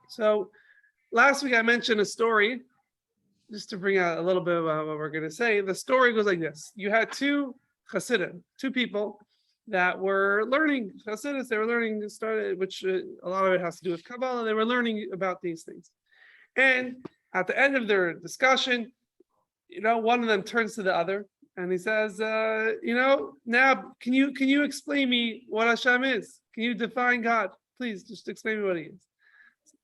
So last week I mentioned a story, just to bring out a little bit about what we're going to say. The story goes like this. You had two Hasidim, two people that were learning Hasidus. They were learning, which a lot of it has to do with Kabbalah. They were learning about these things. And at the end of their discussion, one of them turns to the other and he says, now can you explain me what Hashem is? Can you define God? Please just explain me what he is.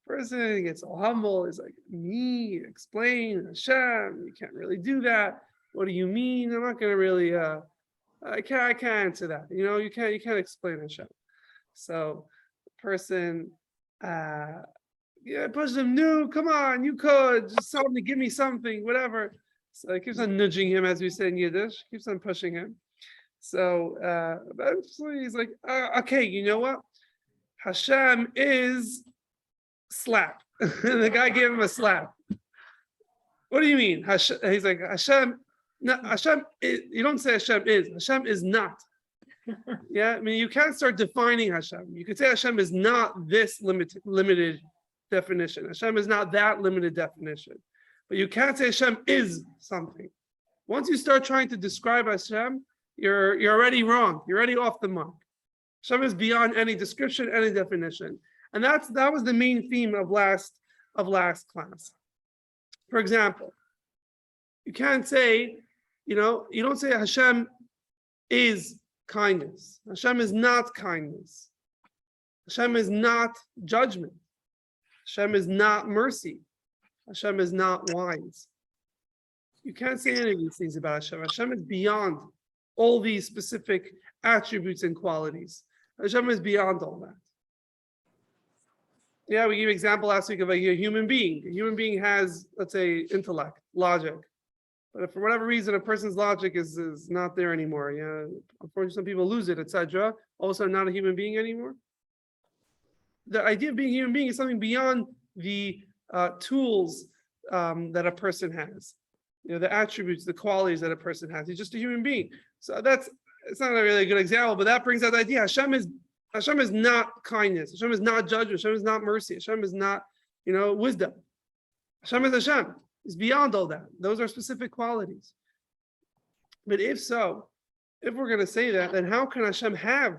Person gets all humble, is like, me explain Hashem, you can't really do that. What do you mean? I'm not gonna really I can't answer that. You can't explain Hashem. So the person pushes him, no, come on, you could just tell him to give me something, whatever. So he keeps on nudging him, as we say in Yiddish, keeps on pushing him. So eventually he's like, okay, you know what? Hashem is slap. And the guy gave him a slap. What do you mean? He's like, Hashem, no, Hashem is, you don't say Hashem is not. Yeah, I mean, you can't start defining Hashem. You could say Hashem is not this limited definition. Hashem is not that limited definition. But you can't say Hashem is something. Once you start trying to describe Hashem, you're already wrong. You're already off the mark. Hashem is beyond any description, any definition. And that was the main theme of last class. For example, you can't say, you don't say Hashem is kindness. Hashem is not kindness. Hashem is not judgment. Hashem is not mercy. Hashem is not wise. You can't say any of these things about Hashem. Hashem is beyond all these specific attributes and qualities. Hashem is beyond all that. Yeah, we gave an example last week of a human being. A human being has, let's say, intellect, logic. But if for whatever reason a person's logic is not there anymore, unfortunately some people lose it, etc. Also not a human being anymore. The idea of being a human being is something beyond the tools that a person has. The attributes, the qualities that a person has. He's just a human being. So it's not a really good example, but that brings out the idea. Hashem is not kindness. Hashem is not judgment. Hashem is not mercy. Hashem is not, wisdom. Hashem is Hashem. It's beyond all that. Those are specific qualities. But if we're going to say that, then how can Hashem have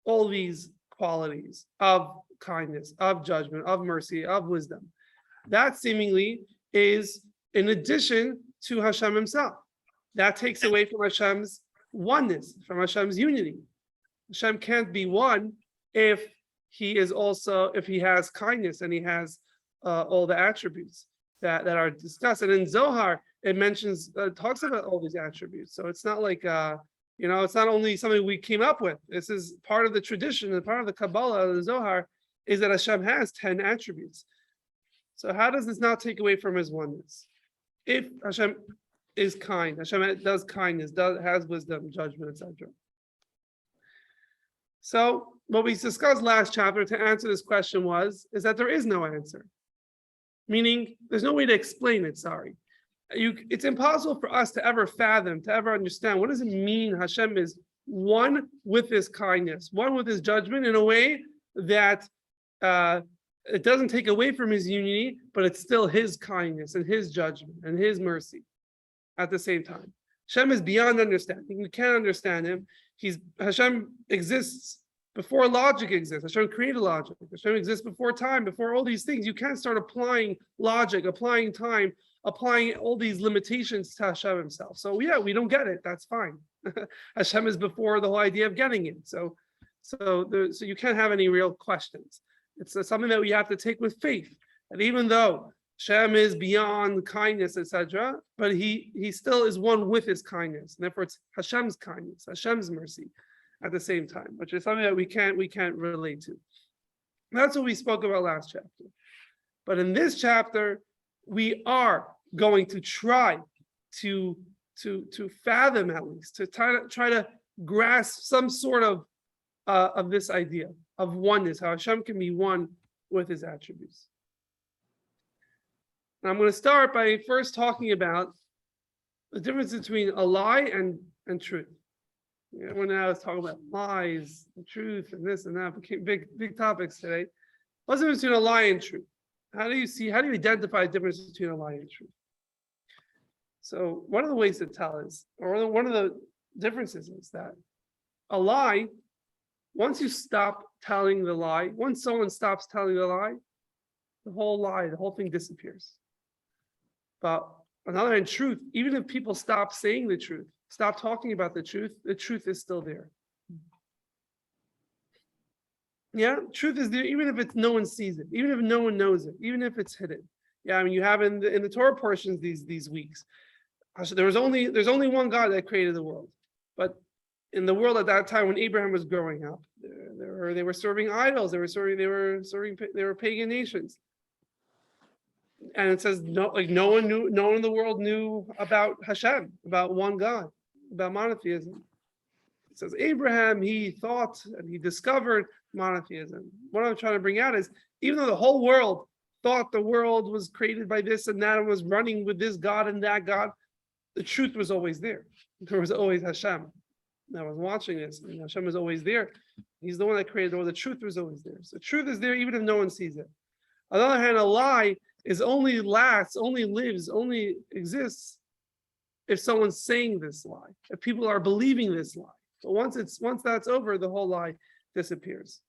all these qualities of kindness, of judgment, of mercy, of wisdom? That seemingly is in addition to Hashem himself. That takes away from Hashem's oneness, from Hashem's unity. Hashem can't be one if he has kindness and he has all the attributes that are discussed. And in Zohar, it talks about all these attributes. So it's not like, it's not only something we came up with. This is part of the tradition and part of the Kabbalah of the Zohar is that Hashem has 10 attributes. So how does this not take away from his oneness? If Hashem is kind, Hashem does kindness, has wisdom, judgment, etc. So what we discussed last chapter to answer this question is that there is no answer. Meaning there's no way to explain it, it's impossible for us to ever fathom, to ever understand, what does it mean Hashem is one with his kindness, one with his judgment in a way that it doesn't take away from his unity, but it's still his kindness and his judgment and his mercy at the same time. Hashem is beyond understanding. We can't understand him. Hashem exists before logic exists. Hashem created logic. Hashem exists before time, before all these things. You can't start applying logic, applying time, applying all these limitations to Hashem himself. So we don't get it. That's fine. Hashem is before the whole idea of getting it. So you can't have any real questions. It's something that we have to take with faith. And even though Hashem is beyond kindness, etc., but he still is one with his kindness. And therefore, it's Hashem's kindness, Hashem's mercy at the same time, which is something that we can't relate to. That's what we spoke about last chapter. But in this chapter, we are going to try to fathom, at least, to try to grasp some sort of this idea of oneness, how Hashem can be one with his attributes. And I'm going to start by first talking about the difference between a lie and truth. When I was talking about lies and truth and this and that, became big topics today. What's the difference between a lie and truth? How do you identify the difference between a lie and truth? So one of the ways to tell is, or one of the differences is that a lie, once you stop telling the lie, once someone stops telling the lie, the whole thing disappears. But on the other hand, truth, even if people stop saying the truth, stop talking about the truth is still there. Yeah, truth is there, even if no one sees it, even if no one knows it, even if it's hidden. Yeah, I mean, you have in the Torah portions these weeks. There's only one God that created the world, but in the world at that time when Abraham was growing up, they were serving idols. They were pagan nations. And it says no one in the world knew about Hashem, about one God, about monotheism. It says Abraham, he thought and he discovered monotheism. What I'm trying to bring out is, even though the whole world thought the world was created by this and that and was running with this God and that God, the truth was always there. There was always Hashem that was watching this, and Hashem was always there. He's the one that created the world. The truth was always there. So truth is there even if no one sees it. On the other hand, a lie is only lives, only exists if someone's saying this lie, if people are believing this lie. But once that's over, the whole lie disappears.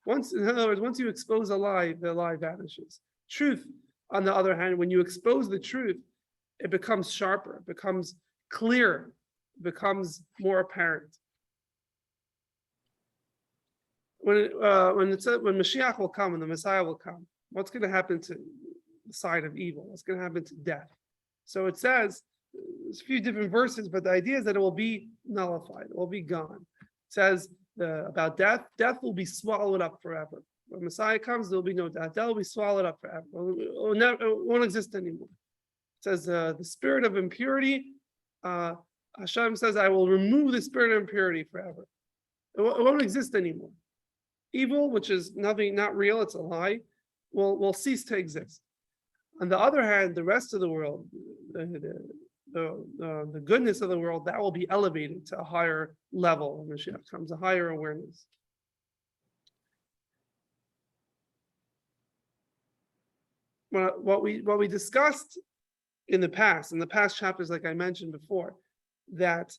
In other words, once you expose a lie, the lie vanishes. Truth, on the other hand, when you expose the truth, it becomes sharper, it becomes clearer, it becomes more apparent. When Mashiach will come, when the Messiah will come, what's going to happen to the side of evil? What's going to happen to death? So it says, there's a few different verses, but the idea is that it will be nullified, it will be gone. It says about death will be swallowed up forever. When Messiah comes, there will be no death. Death will be swallowed up forever. It won't exist anymore. It says the spirit of impurity, Hashem says, I will remove the spirit of impurity forever. It won't exist anymore. Evil, which is nothing, not real, it's a lie, will cease to exist. On the other hand, the rest of the world, the goodness of the world, that will be elevated to a higher level when Mashiach comes, a higher awareness. What we discussed in the past chapters, like I mentioned before, that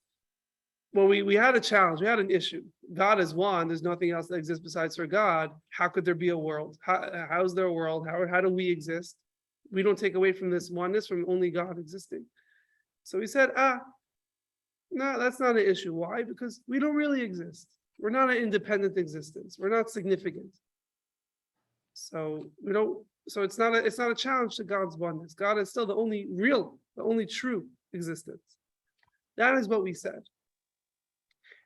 when we had a challenge, we had an issue. God is one. There's nothing else that exists besides for God. How could there be a world? How is there a world? How do we exist? We don't take away from this oneness from only God existing. So we said, no, that's not an issue. Why? Because we don't really exist. We're not an independent existence. We're not significant. So we don't. So it's not a challenge to God's oneness. God is still the only real, the only true existence. That is what we said.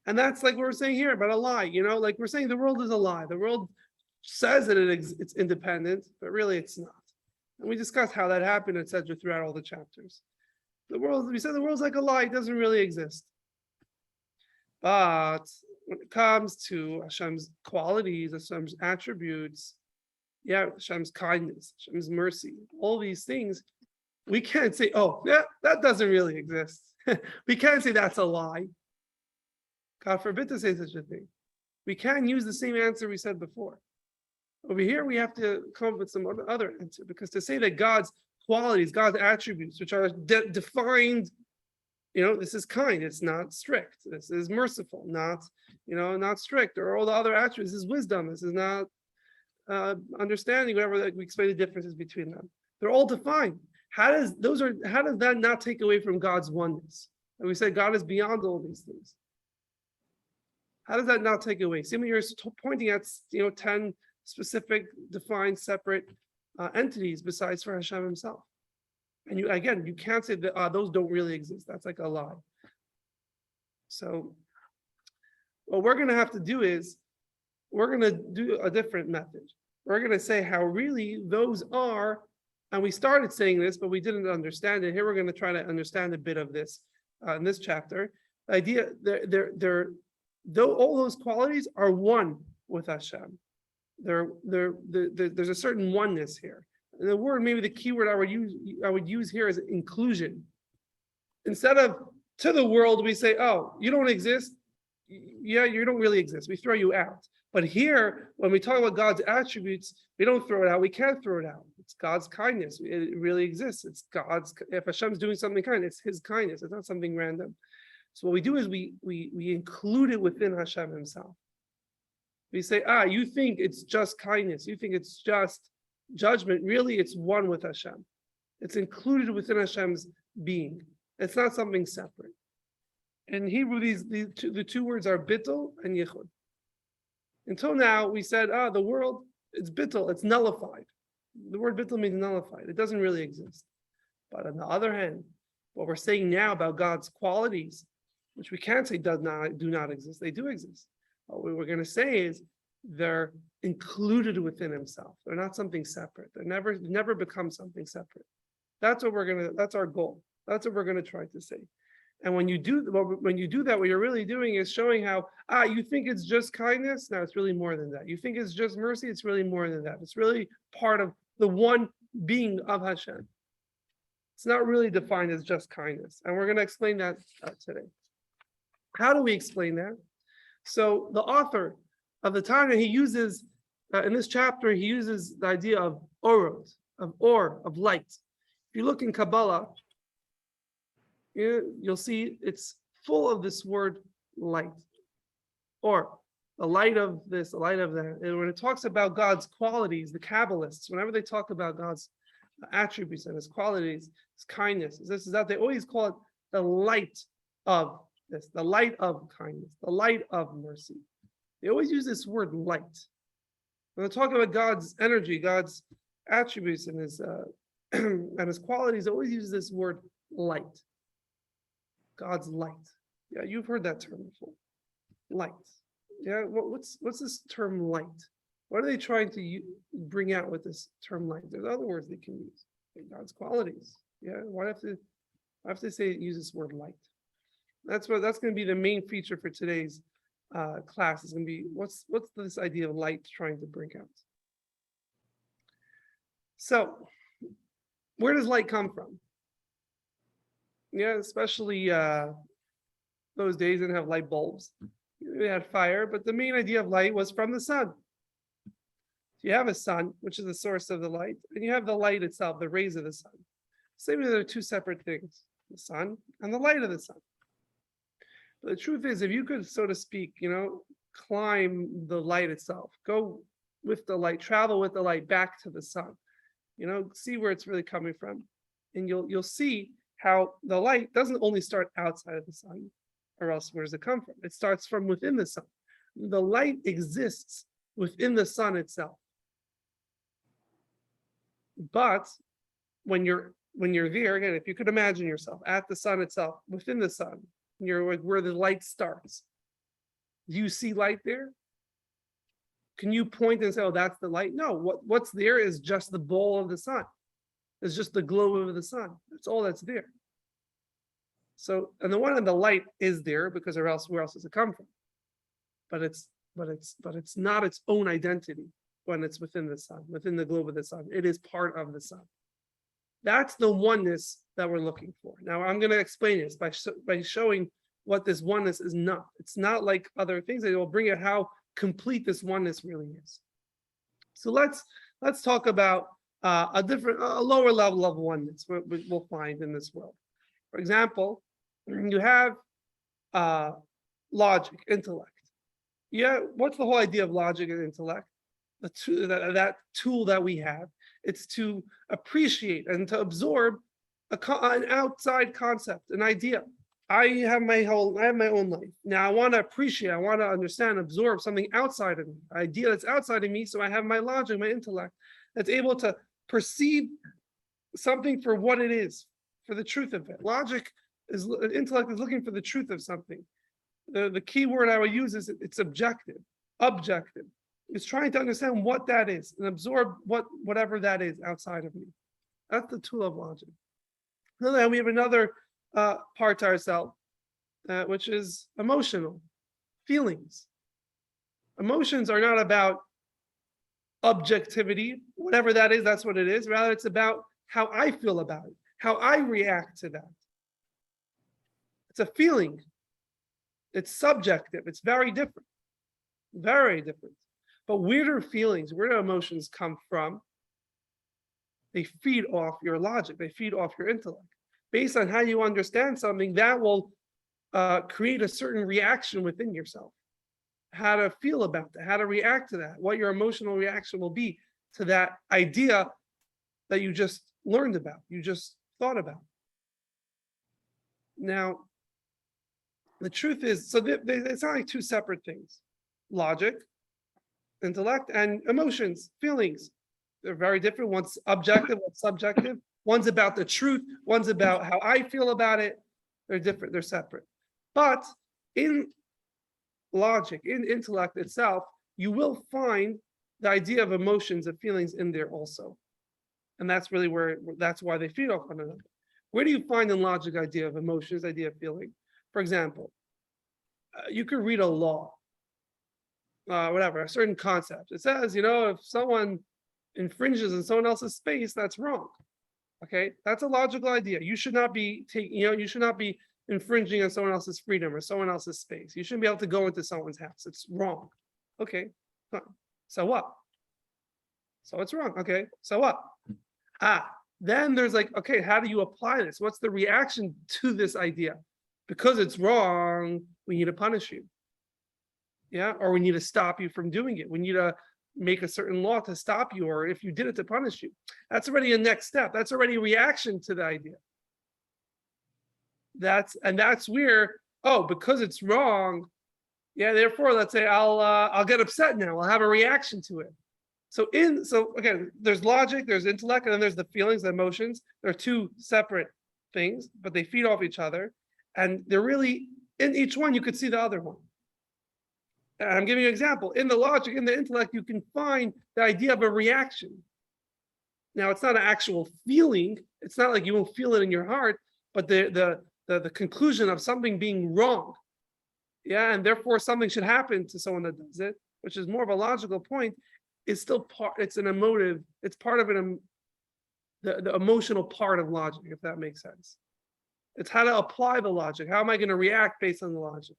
And that's like what we're saying here about a lie. Like we're saying the world is a lie. The world says that it's independent, but really it's not. And we discussed how that happened, etc., throughout all the chapters. We said the world's like a lie, it doesn't really exist. But when it comes to Hashem's qualities, Hashem's attributes, Hashem's kindness, Hashem's mercy, all these things, we can't say, oh, yeah, that doesn't really exist. We can't say that's a lie. God forbid to say such a thing. We can use the same answer we said before. Over here, we have to come up with some other answer, because to say that God's qualities, God's attributes, which are defined, this is kind, it's not strict. This is merciful, not strict. Or all the other attributes, this is wisdom, this is not understanding, whatever. Like we explain the differences between them. They're all defined. How does that not take away from God's oneness? And we said God is beyond all these things. How does that not take away? See, when you're pointing at 10 specific, defined, separate entities besides for Hashem himself. And you can't say that those don't really exist. That's like a lie. So what we're going to have to do is, we're going to do a different method. We're going to say how really those are, and we started saying this, but we didn't understand it. Here we're going to try to understand a bit of this in this chapter. The idea, though all those qualities are one with Hashem. There's a certain oneness here. And the word, maybe the key word I would use here is inclusion. Instead of to the world, we say, oh, you don't exist. yeah, you don't really exist. We throw you out. But here, when we talk about God's attributes, we don't throw it out. We can't throw it out. It's God's kindness. It really exists. It's God's. If Hashem's doing something kind, it's His kindness. It's not something random. So what we do is we include it within Hashem Himself. We say, you think it's just kindness. You think it's just judgment. Really, it's one with Hashem. It's included within Hashem's being. It's not something separate. In Hebrew, the two words are bittul and yichud. Until now, we said, the world, it's bittul, it's nullified. The word bittul means nullified. It doesn't really exist. But on the other hand, what we're saying now about God's qualities, which we can't say do not exist, they do exist. What we're going to say is they're included within Himself. They're not something separate. They never become something separate. That's our goal. That's what we're going to try to say. And when you do that, what you're really doing is showing how, you think it's just kindness. Now it's really more than that. You think it's just mercy. It's really more than that. It's really part of the one being of Hashem. It's not really defined as just kindness. And we're going to explain that today. How do we explain that? So the author of the Tanya, he uses, in this chapter, he uses the idea of orot, of light. If you look in Kabbalah, you'll see it's full of this word light, or the light of this, the light of that. And when it talks about God's qualities, the Kabbalists, whenever they talk about God's attributes and His qualities, His kindness, this is that, they always call it the light of this, the light of kindness, the light of mercy. They always use this word light. When they're talking about God's energy, God's attributes, and His and His qualities, they always use this word light. God's light. Yeah, you've heard that term before. Light. Yeah, what's this term light? What are they trying to bring out with this term light? There's other words they can use. God's qualities. Yeah, why have to say use this word light? That's going to be the main feature for today's class. Is going to be what's this idea of light trying to bring out? So, where does light come from? Yeah, especially those days didn't have light bulbs. They had fire, but the main idea of light was from the sun. You have a sun, which is the source of the light, and you have the light itself, the rays of the sun. Same as they're two separate things, the sun and the light of the sun. But the truth is, if you could, so to speak, climb the light itself, go with the light, travel with the light back to the sun, see where it's really coming from, and you'll see how the light doesn't only start outside of the sun, or else where does it come from? It starts from within the sun. The light exists within the sun itself. But when you're there, again, if you could imagine yourself at the sun itself, within the sun, you're like where the light starts. Do you see light there? Can you point and say, oh, that's the light? No, what's there is just the bowl of the sun. It's just the glow of the sun. That's all that's there. So, and the one on the light is there because where else does it come from? But it's not its own identity when it's within the sun, within the globe of the sun. It is part of the sun. That's the oneness that we're looking for. Now, I'm going to explain this by showing what this oneness is not. It's not like other things. It will bring out how complete this oneness really is. So let's talk about a lower level of oneness we'll find in this world. For example, you have logic, intellect. Yeah, what's the whole idea of logic and intellect? That tool that we have, it's to appreciate and to absorb an outside concept, an idea. I have my own life. Now I want to appreciate, I want to understand, absorb something outside of me, an idea that's outside of me. So I have my logic, my intellect, that's able to perceive something for what it is, for the truth of it. Intellect is looking for the truth of something. The key word I would use is it's objective. It's trying to understand what that is and absorb whatever that is outside of me. That's the tool of logic. Then we have another part to ourselves, which is emotional feelings. Emotions are not about objectivity, whatever that is, that's what it is. Rather, it's about how I feel about it, how I react to that. It's a feeling. It's subjective. It's very different. Very different. But where do feelings, where do emotions come from? They feed off your logic. They feed off your intellect. Based on how you understand something, that will create a certain reaction within yourself. How to feel about that, how to react to that, what your emotional reaction will be to that idea that you just learned about, you just thought about. Now, the truth is, so it's not like two separate things. Logic, intellect, and emotions, feelings. They're very different. One's objective, one's subjective. One's about the truth, one's about how I feel about it. They're different, they're separate. But in logic, in intellect itself, you will find the idea of emotions and feelings in there also. And that's really that's why they feed off one another. Where do you find in logic idea of emotions, idea of feeling? For example, you could read a law, whatever, a certain concept. It says, if someone infringes in someone else's space, that's wrong. Okay, that's a logical idea. You should not be you should not be infringing on someone else's freedom or someone else's space. You shouldn't be able to go into someone's house. It's wrong. Okay, fine. So what? So it's wrong. Okay, so what? Then there's like, okay, how do you apply this? What's the reaction to this idea? Because it's wrong, we need to punish you. Yeah, or we need to stop you from doing it. We need to make a certain law to stop you, or if you did it, to punish you. That's already a next step. That's already a reaction to the idea. That's where, because it's wrong, yeah, therefore, let's say I'll get upset now. I'll have a reaction to it. So again, there's logic, there's intellect, and then there's the feelings, the emotions. They're two separate things, but they feed off each other. And they're really, in each one, you could see the other one. And I'm giving you an example. In the logic, in the intellect, you can find the idea of a reaction. Now, it's not an actual feeling. It's not like you won't feel it in your heart, but the conclusion of something being wrong. Yeah, and therefore something should happen to someone that does it, which is more of a logical point, is still part, it's an emotive, it's part of the emotional part of logic, if that makes sense. It's how to apply the logic. How am I going to react based on the logic?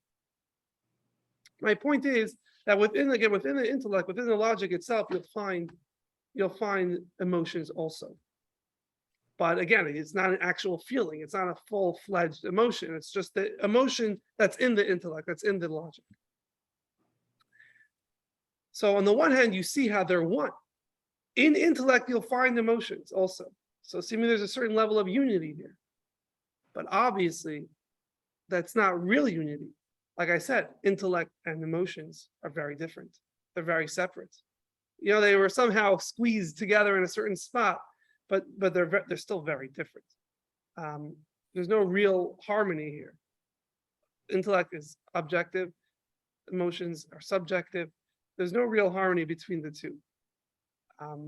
My point is that within the intellect, within the logic itself, you'll find emotions also. But again, it's not an actual feeling. It's not a full-fledged emotion. It's just the emotion that's in the intellect, that's in the logic. So on the one hand, you see how they're one. In intellect, you'll find emotions also. So seemingly there's a certain level of unity here. But obviously, that's not real unity. Like I said, intellect and emotions are very different. They're very separate. They were somehow squeezed together in a certain spot, but they're still very different. There's no real harmony here. Intellect is objective, emotions are subjective. There's no real harmony between the two.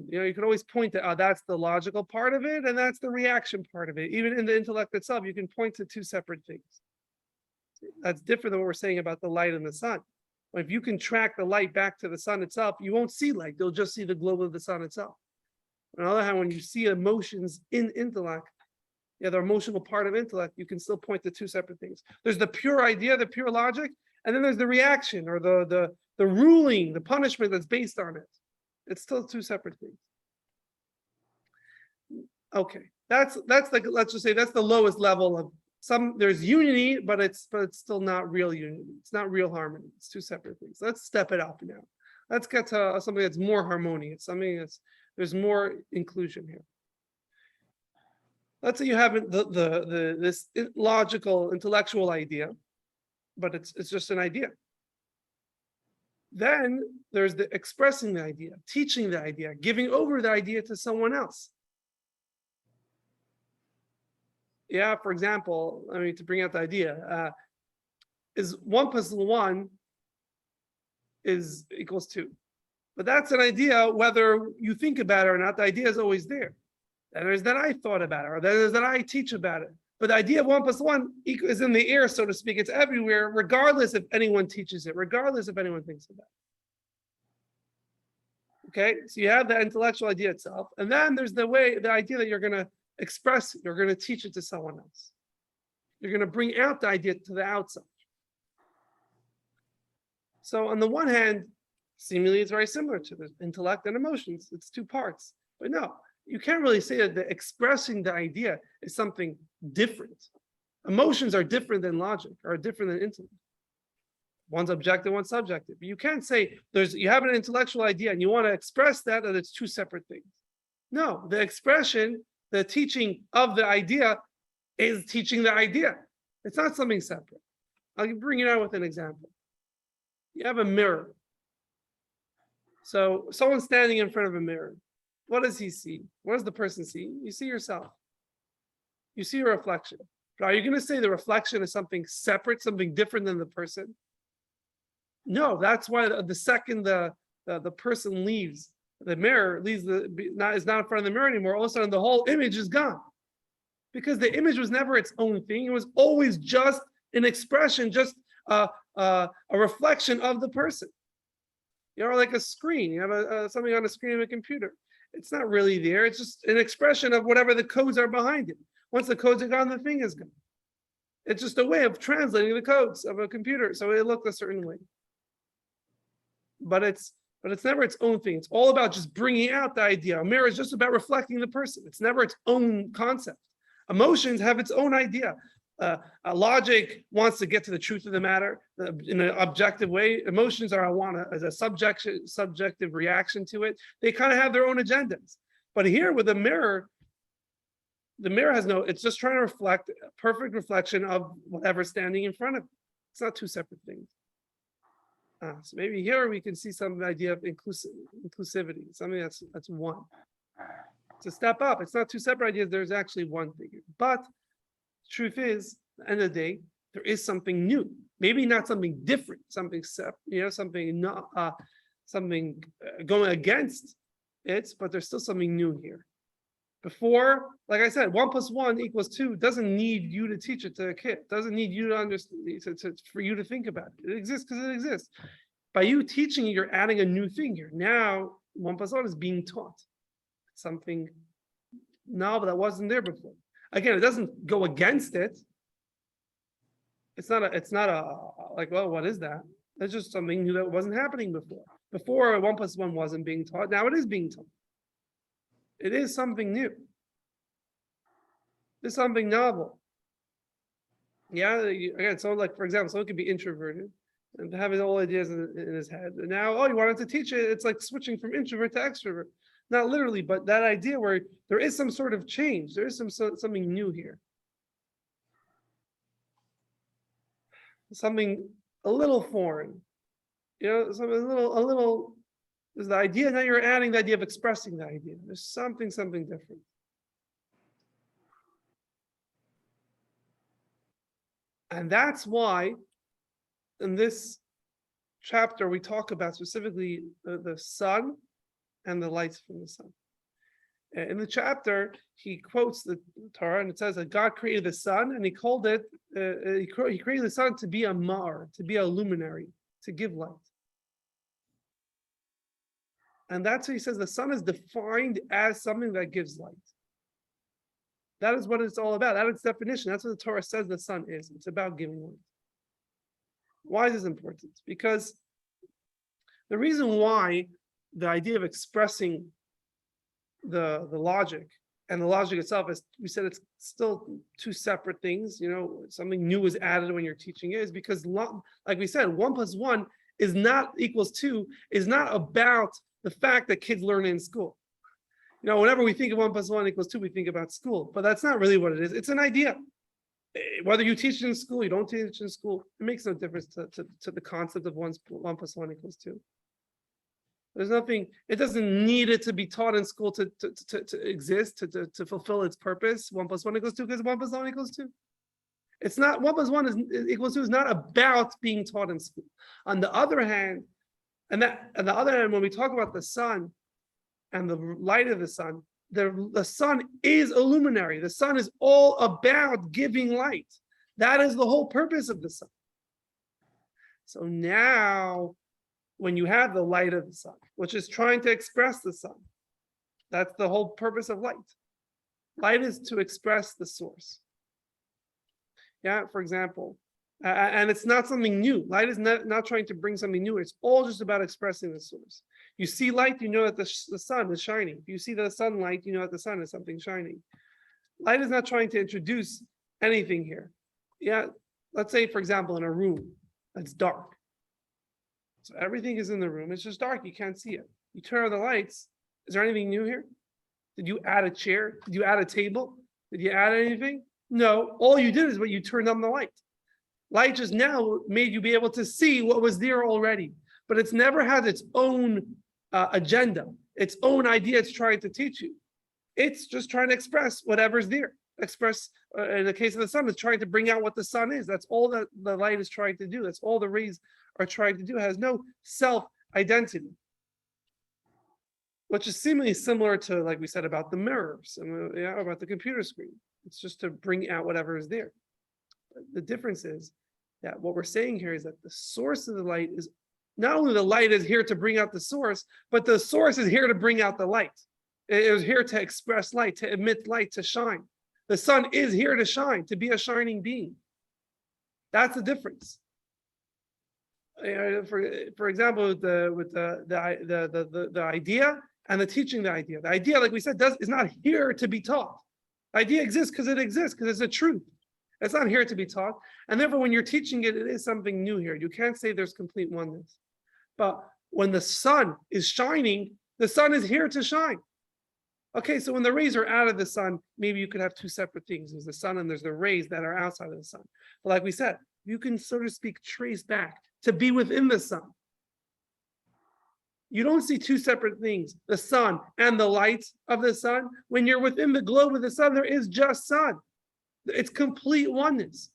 You can always point to, that's the logical part of it, and that's the reaction part of it. Even in the intellect itself, you can point to two separate things. That's different than what we're saying about the light and the sun. If you can track the light back to the sun itself, you won't see light. You'll just see the globe of the sun itself. On the other hand, when you see emotions in intellect, the emotional part of intellect, you can still point to two separate things. There's the pure idea, the pure logic, and then there's the reaction or the ruling, the punishment that's based on it. It's still two separate things. Okay, that's let's just say that's the lowest level of there's unity, but it's still not real unity. It's not real harmony. It's two separate things. Let's step it up now. Let's get to something that's more harmonious, something there's more inclusion here. Let's say you have this logical, intellectual idea, but it's just an idea. Then there's the expressing the idea, teaching the idea, giving over the idea to someone else. Yeah, for example, to bring out the idea, is 1 + 1 equals 2. But that's an idea, whether you think about it or not, the idea is always there. And there's that I thought about it, or there's that I teach about it. But the idea of 1 + 1 is in the air, so to speak. It's everywhere, regardless if anyone teaches it, regardless if anyone thinks about it. Okay, so you have the intellectual idea itself, and then there's the idea that you're going to express it, you're going to teach it to someone else. You're going to bring out the idea to the outside. So on the one hand, seemingly it's very similar to the intellect and emotions. It's two parts. But no, you can't really say that expressing the idea is something different. Emotions are different than logic, are different than intellect. One's objective, one's subjective. You can't say you have an intellectual idea and you want to express that it's two separate things. No, the expression, the teaching of the idea is teaching the idea. It's not something separate. I'll bring it out with an example. You have a mirror. So someone's standing in front of a mirror. What does he see? What does the person see? You see yourself. You see your reflection. But are you going to say the reflection is something separate, something different than the person? No, that's why the second the person leaves, the mirror is not in front of the mirror anymore. All of a sudden, the whole image is gone, because the image was never its own thing. It was always just an expression, just a reflection of the person. Like a screen. You have something on a screen of a computer. It's not really there. It's just an expression of whatever the codes are behind it. Once the codes are gone, the thing is gone. It's just a way of translating the codes of a computer, so it looked a certain way. But it's never its own thing. It's all about just bringing out the idea. A mirror is just about reflecting the person. It's never its own concept. Emotions have its own idea. Logic wants to get to the truth of the matter in an objective way. Emotions as a subjective reaction to it. They kind of have their own agendas. But here with the mirror has it's just trying to reflect a perfect reflection of whatever's standing in front of it. It's not two separate things. So maybe here we can see some idea of inclusivity, something that's one. It's a step up. It's not two separate ideas. There's actually one thing. But the truth is, at the end of the day, there is something new. Maybe not something different, something separate, something not something going against it, but there's still something new here. Before, like I said, 1 + 1 = 2 doesn't need you to teach it to a kid. Doesn't need you to understand for you to think about it. It exists because it exists. By you teaching it, you're adding a new thing here. Now 1 + 1 is being taught. It's something novel that wasn't there before. Again, it doesn't go against it. It's not like, well, what is that? It's just something new that wasn't happening before. Before 1 + 1 wasn't being taught. Now it is being taught. It is something new. It's something novel. Yeah, again, so like, for example, someone could be introverted and have his whole ideas in his head. And now, you wanted to teach it. It's like switching from introvert to extrovert. Not literally, but that idea where there is some sort of change. There is something new here. Something a little foreign. Something a little. There's the idea, now you're adding the idea of expressing the idea. There's something different. And that's why in this chapter we talk about specifically the sun and the lights from the sun. In the chapter, he quotes the Torah, and it says that God created the sun, and he called it, he created the sun to be a mar, to be a luminary, to give light. And that's what he says, the sun is defined as something that gives light. That is what it's all about. That is its definition. That's what the Torah says the sun is. It's about giving light. Why is this important? Because the reason why the idea of expressing the logic and the logic itself, is we said it's still two separate things, something new is added when you're teaching it, is because, like we said, 1 + 1 is not equals 2, is not about the fact that kids learn in school. Whenever we think of 1 + 1 = 2, we think about school, but that's not really what it is. It's an idea. Whether you teach it in school, you don't teach it in school, it makes no difference to the concept of 1 + 1 = 2. There's nothing, it doesn't need it to be taught in school to exist, to fulfill its purpose. 1 + 1 = 2 because 1 + 1 = 2. It's not, 1 + 1 = 2 is not about being taught in school. On the other hand, when we talk about the sun and the light of the sun, the sun is a luminary. The sun is all about giving light. That is the whole purpose of the sun. So now, when you have the light of the sun, which is trying to express the sun, that's the whole purpose of light. Light is to express the source. Yeah, for example, And it's not something new. Light is not trying to bring something new. It's all just about expressing the source. You see light, you know that the sun is shining. If you see the sunlight, you know that the sun is something shining. Light is not trying to introduce anything here. Yeah, let's say, for example, in a room that's dark. So everything is in the room. It's just dark. You can't see it. You turn on the lights. Is there anything new here? Did you add a chair? Did you add a table? Did you add anything? No. All you did is what you turned on the light. Light just now made you be able to see what was there already, but it's never had its own agenda, its own idea it's trying to teach you. It's just trying to express whatever's there. Express, in the case of the sun, it's trying to bring out what the sun is. That's all that the light is trying to do. That's all the rays are trying to do. It has no self-identity, which is seemingly similar to, like we said, about the mirrors and about the computer screen. It's just to bring out whatever is there. The difference is that what we're saying here is that the source of the light is not only the light is here to bring out the source, but the source is here to bring out the light. It is here to express light, to emit light, to shine. The sun is here to shine, to be a shining being. That's the difference. For example, with the idea and the teaching the idea. The idea, like we said, is not here to be taught. The idea exists because it exists, because it's a truth. It's not here to be taught. And therefore, when you're teaching it, it is something new here. You can't say there's complete oneness. But when the sun is shining, the sun is here to shine. Okay, so when the rays are out of the sun, maybe you could have two separate things. There's the sun and there's the rays that are outside of the sun. But like we said, you can, so to speak, trace back to be within the sun. You don't see two separate things, the sun and the light of the sun. When you're within the globe of the sun, there is just sun. It's complete oneness.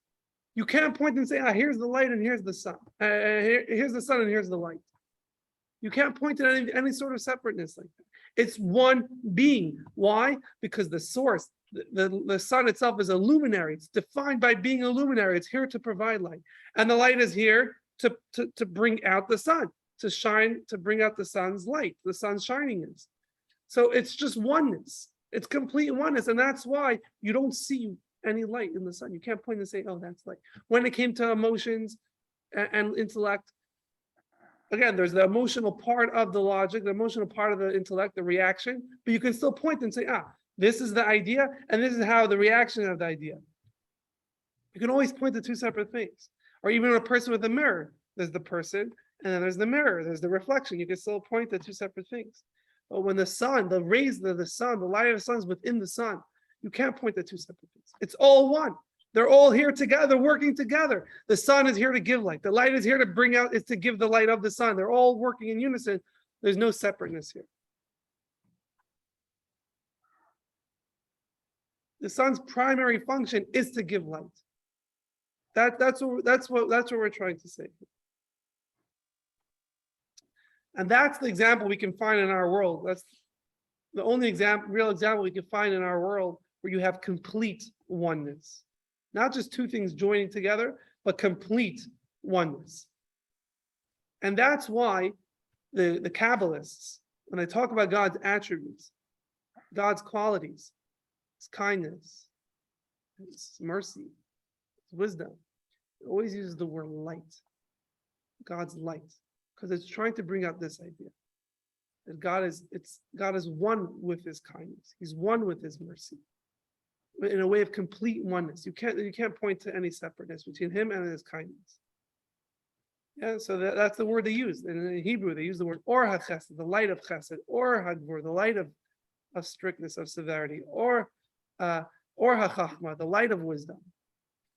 You can't point and say, here's the light and here's the sun. Here's the sun and here's the light. You can't point to any sort of separateness like that. It's one being. Why? Because the source, the sun itself is a luminary. It's defined by being a luminary. It's here to provide light. And the light is here to bring out the sun, to shine, to bring out the sun's light, the sun's shiningness. So it's just oneness. It's complete oneness. And that's why you don't see any light in the sun. You can't point and say, oh, that's light. When it came to emotions and intellect, again, there's the emotional part of the logic, the emotional part of the intellect, the reaction, but you can still point and say, this is the idea, and this is how the reaction of the idea. You can always point to two separate things. Or even a person with a mirror, there's the person, and then there's the mirror, there's the reflection. You can still point to two separate things. But when the sun, the rays of the sun, the light of the sun is within the sun, you can't point to two separate things. It's all one. They're all here together, working together. The sun is here to give light. The light is here to bring out, is to give the light of the sun. They're all working in unison. There's no separateness here. The sun's primary function is to give light. That's what we're trying to say. And that's the example we can find in our world. That's the only real example we can find in our world where you have complete oneness. Not just two things joining together, but complete oneness. And that's why the Kabbalists, when they talk about God's attributes, God's qualities, His kindness, His mercy, His wisdom, it always uses the word light, God's light, because it's trying to bring out this idea that God is one with His kindness. He's one with His mercy, in a way of complete oneness. You can't point to any separateness between Him and His kindness. Yeah, so that's the word they use. And in Hebrew, they use the word or HaChesed, the light of Chesed, or Hagvur, the light of strictness, of severity, or HaChachma, the light of wisdom.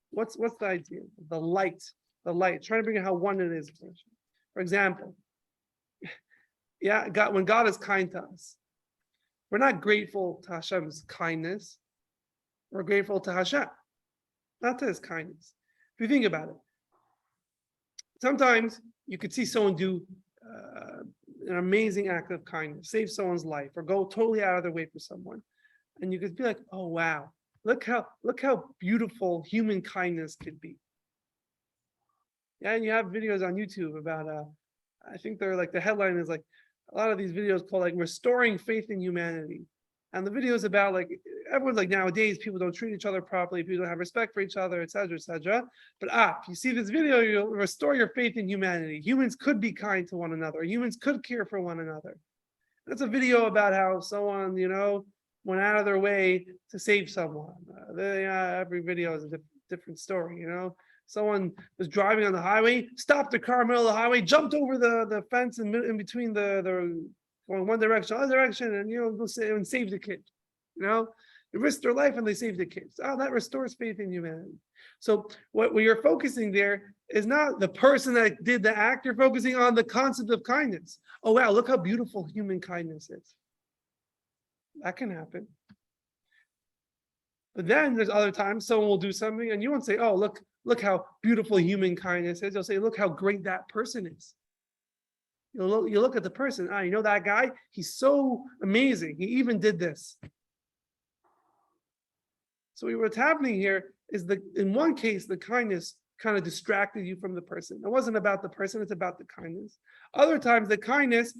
What's the idea? The light, trying to bring out how one it is. For example, when God is kind to us, we're not grateful to Hashem's kindness. We're grateful to Hashem, not to His kindness. If you think about it, sometimes you could see someone do an amazing act of kindness, save someone's life, or go totally out of their way for someone, and you could be like, "Oh wow, look how beautiful human kindness could be." Yeah, and you have videos on YouTube about I think they're like, the headline is like, a lot of these videos called like restoring faith in humanity. And the video is about like everyone's like, nowadays people don't treat each other properly, people don't have respect for each other, etc., etc. But if you see this video, you'll restore your faith in humanity. Humans could be kind to one another. Humans could care for one another. That's a video about how someone, went out of their way to save someone. Every video is a different story, Someone was driving on the highway, stopped the car in the middle of the highway, jumped over the fence in between the going one direction, other direction, and go and save the kid. They risked their life and they saved the kids. That restores faith in humanity. So what you're focusing there is not the person that did the act, you're focusing on the concept of kindness. Oh wow, look how beautiful human kindness is. That can happen. But then there's other times someone will do something and you won't say, oh, look how beautiful human kindness is. You'll say, look how great that person is. You look at the person, that guy, he's so amazing. He even did this. So what's happening here is that in one case, the kindness kind of distracted you from the person. It wasn't about the person, it's about the kindness. Other times, the kindness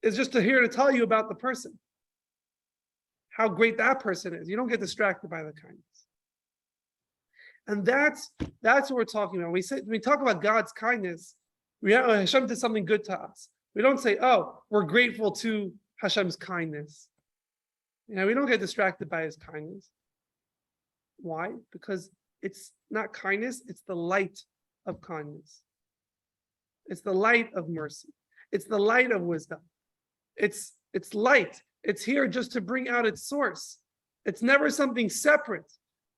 is just here to tell you about the person, how great that person is. You don't get distracted by the kindness. And that's what we're talking about. When we talk about God's kindness, Hashem did something good to us. We don't say, oh, we're grateful to Hashem's kindness. We don't get distracted by his kindness. Why? Because it's not kindness, it's the light of kindness. It's the light of mercy. It's the light of wisdom. It's light. It's here just to bring out its source. It's never something separate,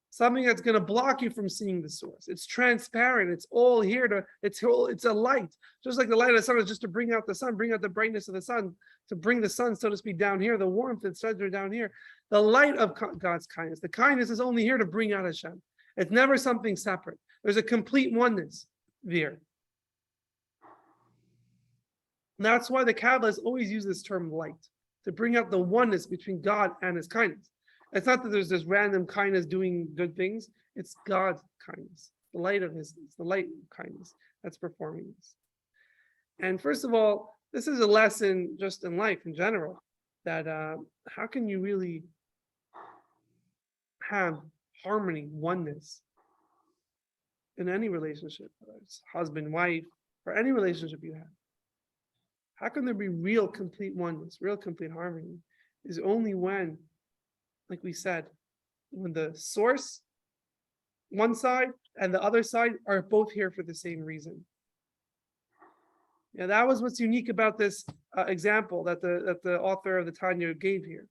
something that's going to block you from seeing the source. It's transparent. It's all here it's a light. Just like the light of the sun is just to bring out the sun, bring out the brightness of the sun, to bring the sun, so to speak, down here, the warmth, etc., down here. The light of God's kindness. The kindness is only here to bring out Hashem. It's never something separate. There's a complete oneness there. And that's why the Kabbalists always use this term light, to bring out the oneness between God and his kindness. It's not that there's this random kindness doing good things. It's God's kindness, the light of it's the light of kindness that's performing this. And first of all, this is a lesson just in life in general, that how can you really have harmony, oneness in any relationship, whether it's husband, wife, or any relationship you have? How can there be real complete oneness, real complete harmony? Is only when, like we said, when the source, one side and the other side are both here for the same reason. That was what's unique about this example that the author of the Tanya gave here.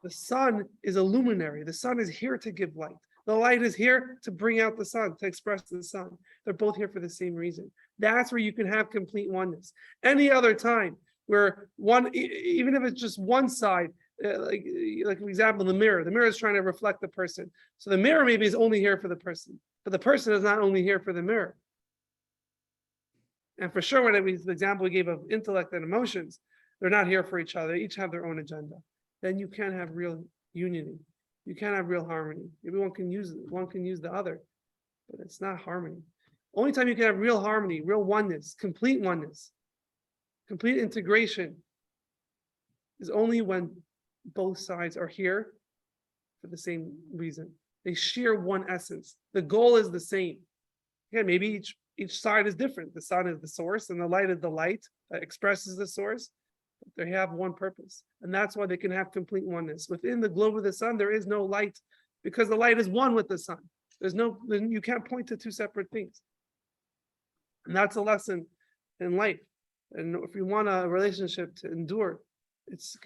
The sun is a luminary. The sun is here to give light. The light is here to bring out the sun, to express the sun. They're both here for the same reason. That's where you can have complete oneness. Any other time where one, even if it's just one side, like for example, the mirror is trying to reflect the person. So the mirror maybe is only here for the person, but the person is not only here for the mirror. And for sure, when the example we gave of intellect and emotions, they're not here for each other. They each have their own agenda. Then you can't have real unity. You can't have real harmony. Maybe one can use the other, but it's not harmony. Only time you can have real harmony, real oneness, complete integration is only when both sides are here for the same reason. They share one essence. The goal is the same. Yeah, maybe each side is different. The sun is the source and the light is the light that expresses the source. They have one purpose, and that's why they can have complete oneness. Within the globe of the sun, there is no light because the light is one with the sun. You can't point to two separate things. And that's a lesson in life. And if you want a relationship to endure, it's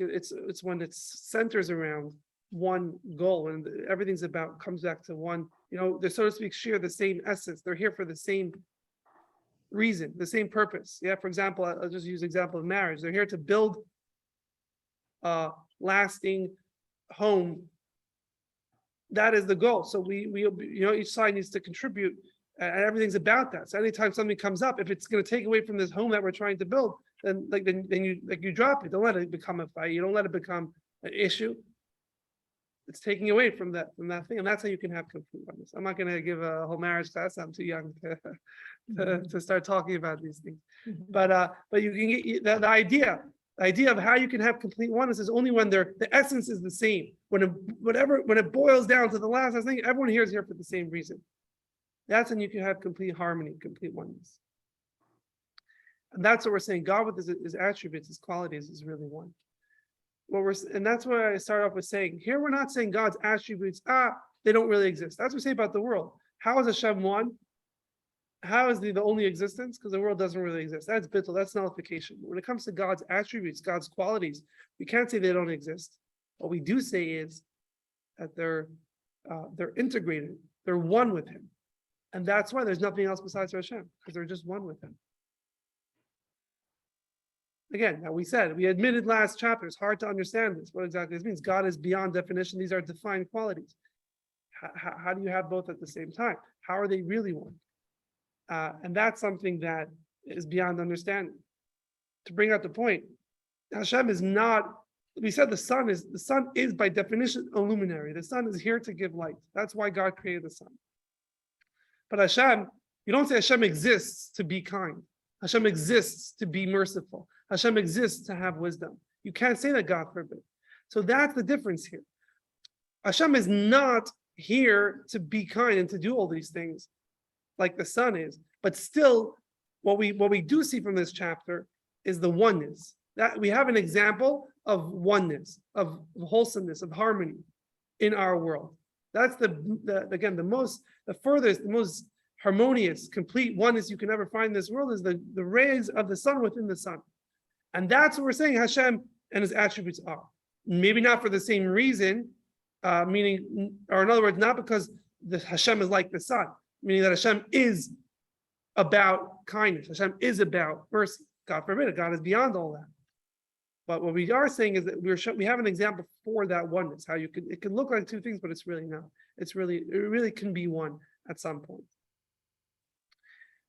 when it centers around one goal and everything's comes back to one, they so to speak share the same essence. They're here for the same reason, the same purpose. For example, I'll just use the example of marriage. They're here to build a lasting home. That is the goal. So we each side needs to contribute, and everything's about that. So anytime something comes up, if it's going to take away from this home that we're trying to build, then you drop it. Don't let it become a fight. You don't let it become an issue. It's taking away from that thing, and that's how you can have complete oneness. I'm not going to give a whole marriage class. I'm too young to start talking about these things. But you can get the idea The idea of how you can have complete oneness is only when the essence is the same. When it boils down to the last thing, everyone here is here for the same reason. That's when you can have complete harmony, complete oneness. And that's what we're saying. God with his attributes, his qualities is really one. And that's why I start off with saying, here we're not saying God's attributes, they don't really exist. That's what we say about the world. How is Hashem one? How is the only existence? Because the world doesn't really exist. That's bittul, that's nullification. When it comes to God's attributes, God's qualities, we can't say they don't exist. What we do say is that they're integrated, they're one with him. And that's why there's nothing else besides Hashem, because they're just one with him. Again, now we admitted last chapter, it's hard to understand this, what exactly this means. God is beyond definition. These are defined qualities. How do you have both at the same time? How are they really one? And that's something that is beyond understanding. To bring out the point, Hashem is not, we said the sun is by definition a luminary. The sun is here to give light. That's why God created the sun. But Hashem, you don't say Hashem exists to be kind. Hashem exists to be merciful. Hashem exists to have wisdom. You can't say that, God forbid. So that's the difference here. Hashem is not here to be kind and to do all these things like the sun is, but still what we do see from this chapter is the oneness. That we have an example of oneness, of wholesomeness, of harmony in our world. That's the most harmonious, complete oneness you can ever find in this world is the rays of the sun within the sun. And that's what we're saying Hashem and his attributes are. Maybe not for the same reason, meaning, or in other words, not because the Hashem is like the sun, meaning that Hashem is about kindness. Hashem is about mercy. God forbid it. God is beyond all that. But what we are saying is that we have an example for that oneness. How it can look like two things, but it's really not. It really can be one at some point.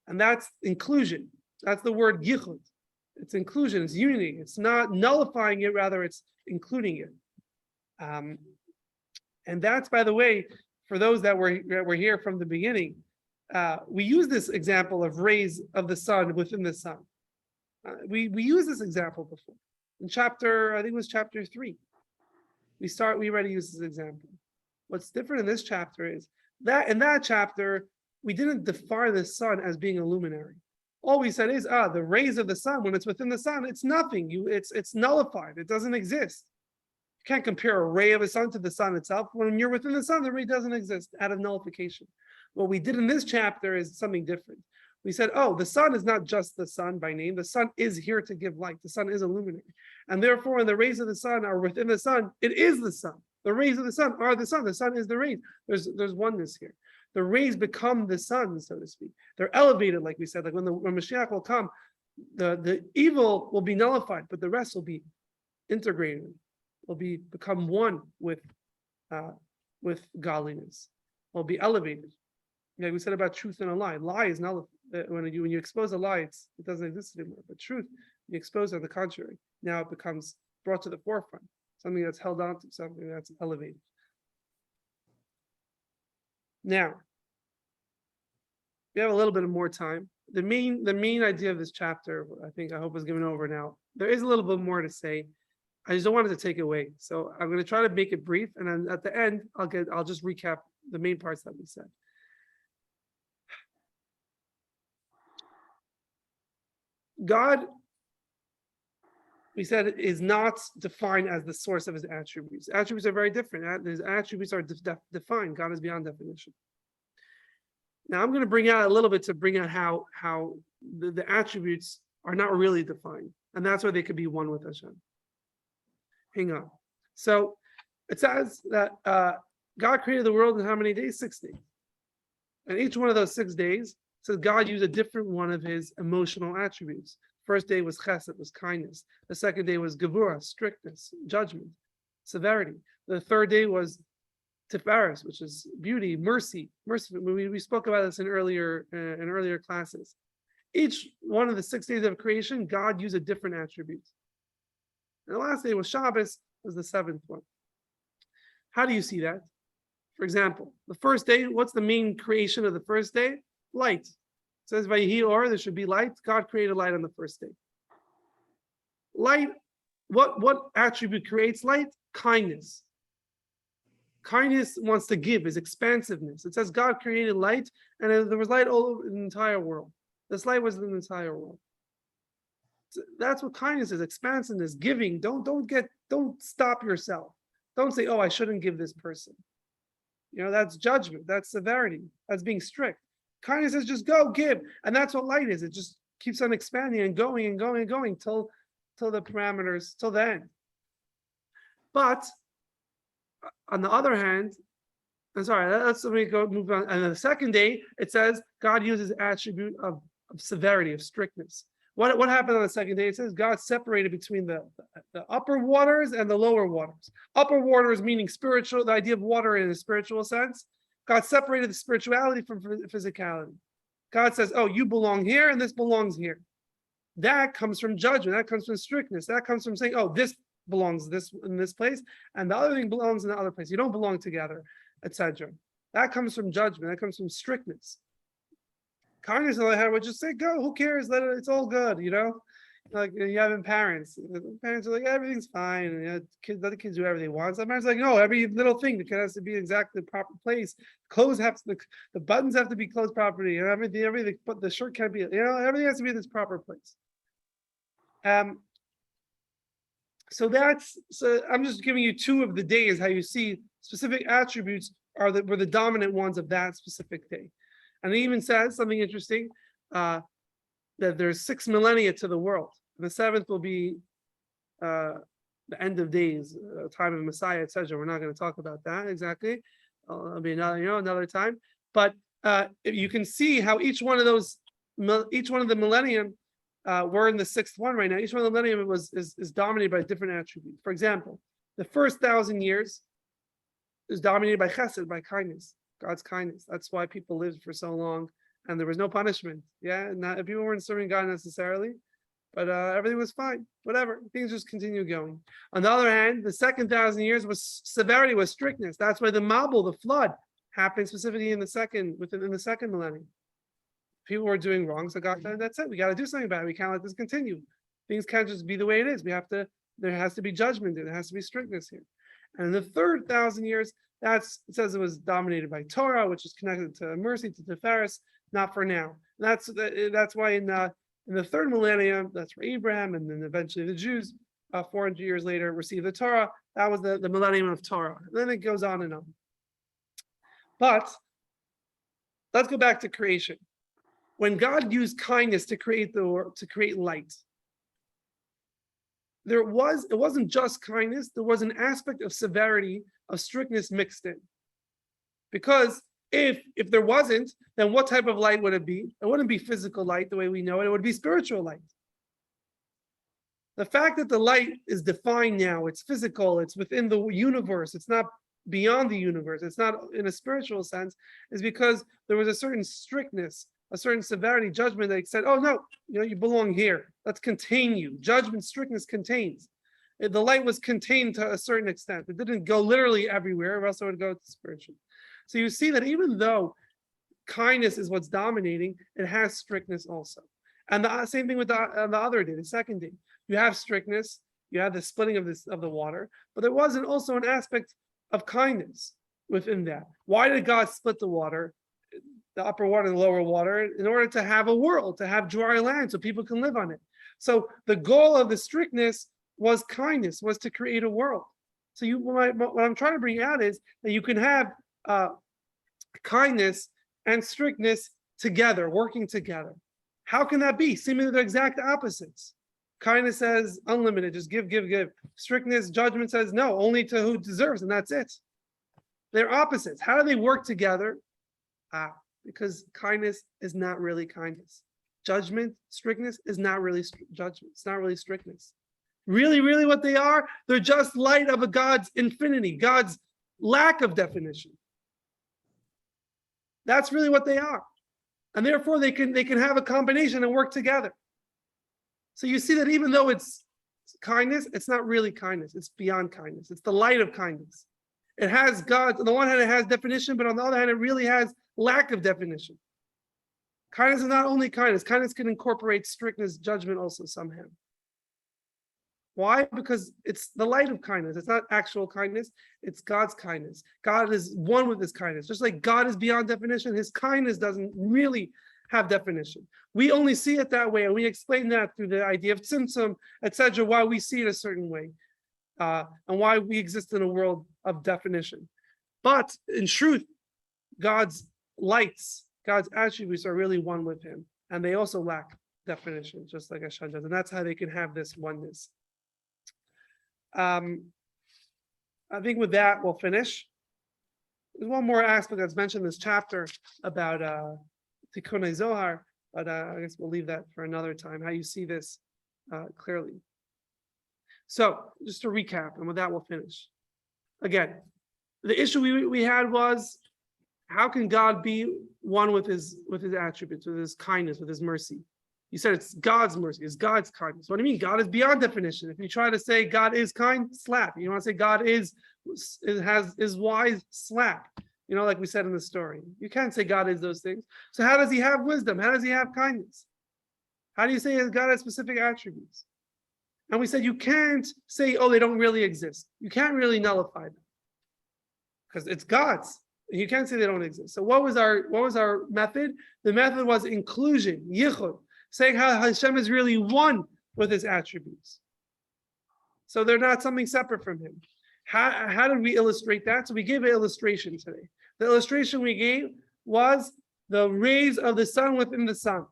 And that's inclusion. That's the word yichud. It's inclusion. It's unity. It's not nullifying it. Rather, it's including it. And that's, by the way, for those that were here from the beginning, we use this example of rays of the sun within the sun. We used this example before in I think it was chapter 3. We already used this example. What's different in this chapter is that in that chapter, we didn't define the sun as being a luminary. All we said is, the rays of the sun, when it's within the sun, it's nothing. It's nullified. It doesn't exist. You can't compare a ray of the sun to the sun itself. When you're within the sun, the ray doesn't exist out of nullification. What we did in this chapter is something different. We said, the sun is not just the sun by name. The sun is here to give light. The sun is a luminary. And therefore, when the rays of the sun are within the sun, it is the sun. The rays of the sun are the sun. The sun is the rays. There's oneness here. The rays become the sun, so to speak. They're elevated, like we said. Like when Mashiach will come, the evil will be nullified, but the rest will be integrated. Will become one with godliness. Will be elevated. Yeah, we said about truth and a lie. Lie is nullified. When you expose a lie, it doesn't exist anymore. But truth, you expose on the contrary. Now it becomes brought to the forefront. Something that's held on to, something that's elevated. Now, we have a little bit of more time. The main idea of this chapter, I hope is given over now. There is a little bit more to say. I just don't want it to take away. So I'm going to try to make it brief, and then at the end, I'll just recap the main parts that we said. God, we said, is not defined as the source of his attributes. Attributes are very different. His attributes are defined. God is beyond definition. Now I'm going to bring out a little bit to bring out how the attributes are not really defined. And that's why they could be one with Hashem. Hang on. So it says that God created the world in how many days? 6 days. And each one of those 6 days says God used a different one of his emotional attributes. First day was chesed, was kindness. The second day was gevurah, strictness, judgment, severity. The third day was tiferes, which is beauty, mercy. We spoke about this in earlier classes. Each one of the 6 days of creation, God used a different attribute. And the last day was Shabbos, was the seventh one. How do you see that? For example, the first day, what's the main creation of the first day? Light. It says, Vayihi or, there should be light. God created light on the first day. Light What attribute creates light? Kindness. Kindness wants to give, is expansiveness. It says God created light, and there was light all over the entire world. This light was in the entire world. So that's what kindness is: expansiveness, giving. Don't stop yourself. Don't say, "Oh, I shouldn't give this person." That's judgment. That's severity. That's being strict. Kindness is just go give, and that's what light is. It just keeps on expanding and going and going and going till the parameters, till the end. But on the other hand, I'm sorry, let's move on. And the second day, it says God uses attribute of severity, of strictness. What happened on the second day? It says God separated between the upper waters and the lower waters. Upper waters meaning spiritual, the idea of water in a spiritual sense. God separated the spirituality from physicality. God says, oh, you belong here and this belongs here. That comes from judgment. That comes from strictness. That comes from saying, oh, this belongs in this place, and the other thing belongs in the other place. You don't belong together, etc. That comes from judgment. That comes from strictness. Kindness, on the other hand, would just say, go, who cares? It's all good, Like you have parents. The parents are like, everything's fine. And kids, other kids do whatever they want. Some parents are like, no, every little thing, the kid has to be exactly the proper place. Clothes have to, the buttons have to be closed properly. Everything, but the shirt can't be, everything has to be in its proper place. So I'm just giving you two of the days, how you see specific attributes were the dominant ones of that specific day. And it even says something interesting, that there's 6 millennia to the world. And the seventh will be the end of days, time of Messiah, etc. We're not going to talk about that exactly. It'll be another time. But you can see how each one of the millennium, we're in the 6th one right now. Each one of the millennium is dominated by a different attribute. For example, the first 1,000 years is dominated by chesed, by kindness, God's kindness. That's why people lived for so long, and there was no punishment. Yeah, people weren't serving God necessarily, but everything was fine. Whatever, things just continue going. On the other hand, the second 1,000 years was severity, was strictness. That's why the Mabul, the flood, happened specifically in the second millennium. People were doing wrong, so God said, that's it. We got to do something about it. We can't let this continue. Things can't just be the way it is. There has to be judgment there. There has to be strictness here. And in the third 1,000 years, it says it was dominated by Torah, which is connected to mercy, to Tiferes, not for now. That's why in the third millennium, that's where Abraham and then eventually the Jews, 400 years later, received the Torah. That was the millennium of Torah. And then it goes on and on. But let's go back to creation. When God used kindness to create light, it wasn't just kindness, there was an aspect of severity, of strictness mixed in. Because if there wasn't, then what type of light would it be? It wouldn't be physical light the way we know it, it would be spiritual light. The fact that the light is defined now, it's physical, it's within the universe, it's not beyond the universe, it's not in a spiritual sense, is because there was a certain strictness, a certain severity, judgment that said, oh no, you belong here. Let's contain you. Judgment, strictness contains. The light was contained to a certain extent. It didn't go literally everywhere, or else it would go to spiritual. So you see that even though kindness is what's dominating, it has strictness also. And the same thing with the other day, the second day. You have strictness, you have the splitting of the water, but there wasn't also an aspect of kindness within that. Why did God split the water? The upper water and the lower water, in order to have a world, to have dry land so people can live on it. So the goal of the strictness was kindness, was to create a world. So what I'm trying to bring out is that you can have kindness and strictness together, working together. How can that be? Seemingly they're exact opposites. Kindness says unlimited, just give. Strictness, judgment says no, only to who deserves, and that's it. They're opposites. How do they work together? Because kindness is not really kindness. Judgment, strictness is not really judgment. It's not really strictness. Really, really what they are, they're just light of a God's infinity, God's lack of definition. That's really what they are. And therefore they can have a combination and work together. So you see that even though it's kindness, it's not really kindness. It's beyond kindness. It's the light of kindness. It has God, on the one hand, it has definition, but on the other hand, it really has lack of definition. Kindness is not only kindness. Kindness can incorporate strictness, judgment also somehow. Why? Because it's the light of kindness. It's not actual kindness. It's God's kindness. God is one with his kindness. Just like God is beyond definition, his kindness doesn't really have definition. We only see it that way, and we explain that through the idea of tzimtzum, etc., why we see it a certain way, and why we exist in a world of definition. But in truth, God's lights, God's attributes are really one with him, and they also lack definition, just like Hashem does, and that's how they can have this oneness. I think with that we'll finish. There's one more aspect that's mentioned in this chapter about Tikkunei Zohar, but I guess we'll leave that for another time, how you see this clearly. So just to recap, and with that we'll finish. Again, the issue we had was, how can God be one with his attributes, with his kindness, with his mercy? You said it's God's mercy, it's God's kindness. What do you mean? God is beyond definition. If you try to say God is kind, slap. You want to say God is wise, slap. Like we said in the story. You can't say God is those things. So how does he have wisdom? How does he have kindness? How do you say God has specific attributes? And we said you can't say, oh, they don't really exist. You can't really nullify them, because it's God's. You can't say they don't exist. So what was our method? The method was inclusion, yichud, saying how Hashem is really one with his attributes. So they're not something separate from him. How did we illustrate that? So we gave an illustration today. The illustration we gave was the rays of the sun within the sun.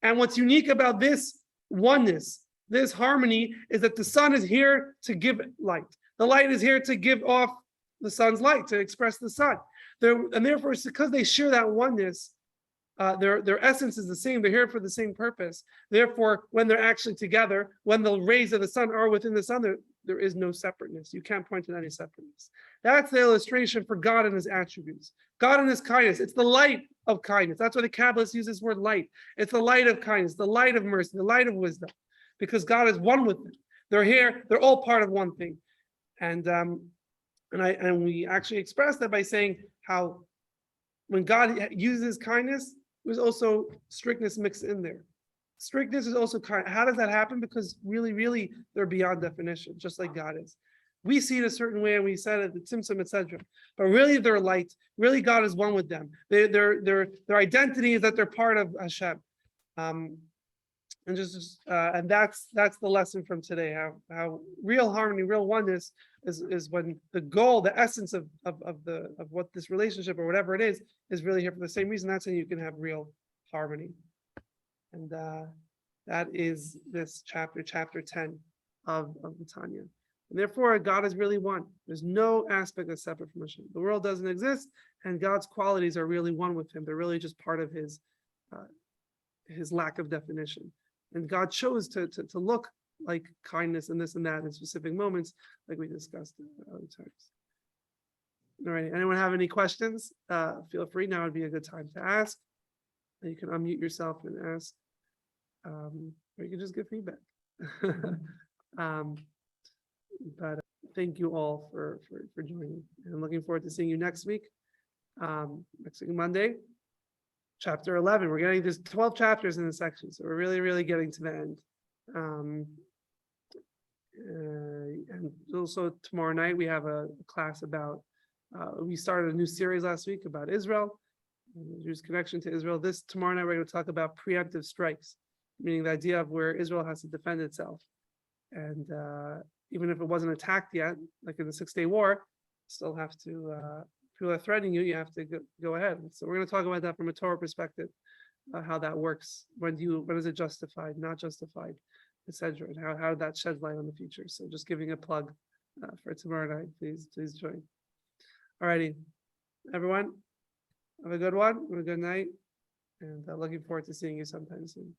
And what's unique about this oneness, this harmony, is that the sun is here to give light. The light is here to give off the sun's light, to express the sun. And therefore, it's because they share that oneness, their essence is the same. They're here for the same purpose. Therefore, when they're actually together, when the rays of the sun are within the sun, there is no separateness. You can't point to any separateness. That's the illustration for God and his attributes. God and his kindness. It's the light of kindness. That's why the Kabbalists use this word light. It's the light of kindness, the light of mercy, the light of wisdom, because God is one with them. They're here. They're all part of one thing. And we actually express that by saying how when God uses kindness, there's also strictness mixed in there. Strictness is also kind. How does that happen? Because really, they're beyond definition, just like God is. We see it a certain way, and we said it, the tzimtzum, etc. But really, they're light. Really, God is one with them. Their identity is that they're part of Hashem. And that's the lesson from today. How real harmony, real oneness is when the goal, the essence of what this relationship or whatever it is really here for the same reason. That's when you can have real harmony. And that is this chapter 10 of the Tanya. And therefore, God is really one. There's no aspect that's separate from Hashem. The world doesn't exist, and God's qualities are really one with him. They're really just part of his lack of definition. And God chose to look like kindness and this and that in specific moments, like we discussed at other times. All right. Anyone have any questions? Feel free. Now would be a good time to ask. You can unmute yourself and ask, or you can just give feedback. But thank you all for joining. And I'm looking forward to seeing you next week. Next week, Monday. Chapter 11. We're getting there's 12 chapters in this section, so we're really getting to the end. And also tomorrow night we have a class about. We started a new series last week about Israel, Jews' connection to Israel. Tomorrow night we're going to talk about preemptive strikes, meaning the idea of where Israel has to defend itself, and even if it wasn't attacked yet, like in the 6-Day War, still have to. People are threatening you, you have to go ahead. So we're going to talk about that from a Torah perspective, how that works. When is it justified, not justified, etc., and how that sheds light on the future. So just giving a plug for tomorrow night. Please join. Alrighty, everyone, have a good one, have a good night, and looking forward to seeing you sometime soon.